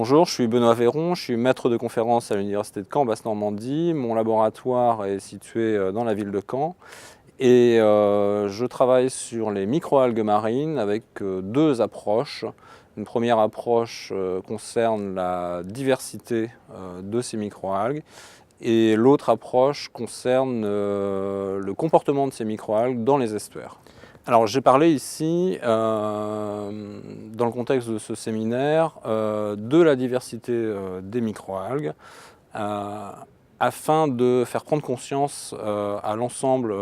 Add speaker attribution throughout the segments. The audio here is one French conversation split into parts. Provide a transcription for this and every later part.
Speaker 1: Bonjour, je suis Benoît Véron, je suis maître de conférence à l'Université de Caen, Basse-Normandie. Mon laboratoire est situé dans la ville de Caen et je travaille sur les microalgues marines avec deux approches. Une première approche concerne la diversité de ces microalgues et l'autre approche concerne le comportement de ces microalgues dans les estuaires. Alors j'ai parlé ici, dans le contexte de ce séminaire, de la diversité des microalgues, afin de faire prendre conscience à l'ensemble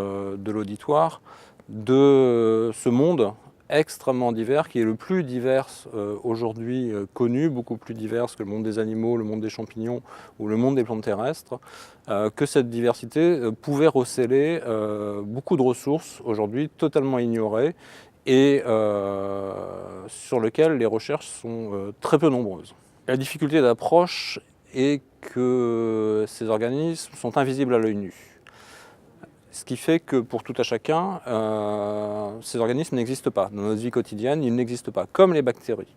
Speaker 1: de l'auditoire de ce monde extrêmement divers, qui est le plus divers aujourd'hui connu, beaucoup plus divers que le monde des animaux, le monde des champignons ou le monde des plantes terrestres, que cette diversité pouvait recéler beaucoup de ressources aujourd'hui totalement ignorées et sur lesquelles les recherches sont très peu nombreuses. La difficulté d'approche est que ces organismes sont invisibles à l'œil nu. Ce qui fait que pour tout à chacun, ces organismes n'existent pas. Dans notre vie quotidienne, ils n'existent pas, comme les bactéries.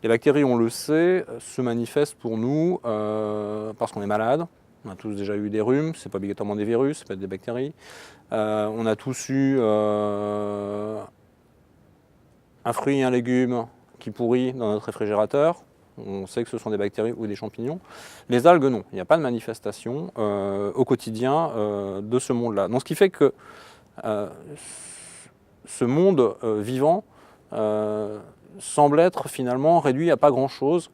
Speaker 1: Les bactéries, on le sait, se manifestent pour nous parce qu'on est malade. On a tous déjà eu des rhumes, ce n'est pas obligatoirement des virus, ça peut être des bactéries. On a tous eu un fruit et un légume qui pourrit dans notre réfrigérateur. On sait que ce sont des bactéries ou des champignons. Les algues, non. Il n'y a pas de manifestation au quotidien de ce monde-là. Donc, ce qui fait que ce monde vivant semble être finalement réduit à pas grand-chose.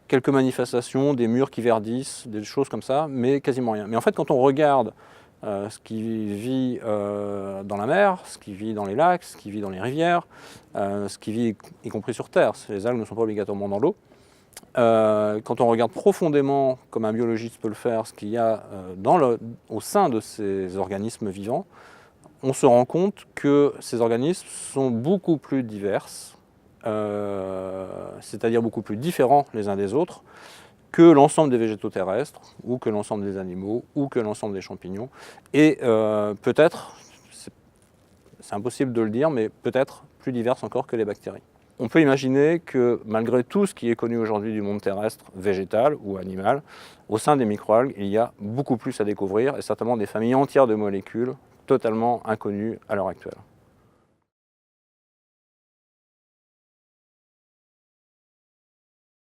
Speaker 1: Quelques manifestations, des murs qui verdissent, des choses comme ça, mais quasiment rien. Mais en fait, quand on regarde ce qui vit dans la mer, ce qui vit dans les lacs, ce qui vit dans les rivières, ce qui vit y compris sur Terre, les algues ne sont pas obligatoirement dans l'eau, quand on regarde profondément, comme un biologiste peut le faire, ce qu'il y a au sein de ces organismes vivants, on se rend compte que ces organismes sont beaucoup plus divers, c'est-à-dire beaucoup plus différents les uns des autres, que l'ensemble des végétaux terrestres, ou que l'ensemble des animaux, ou que l'ensemble des champignons. Et peut-être, c'est impossible de le dire, mais peut-être plus divers encore que les bactéries. On peut imaginer que malgré tout ce qui est connu aujourd'hui du monde terrestre, végétal ou animal, au sein des microalgues, il y a beaucoup plus à découvrir et certainement des familles entières de molécules totalement inconnues à l'heure actuelle.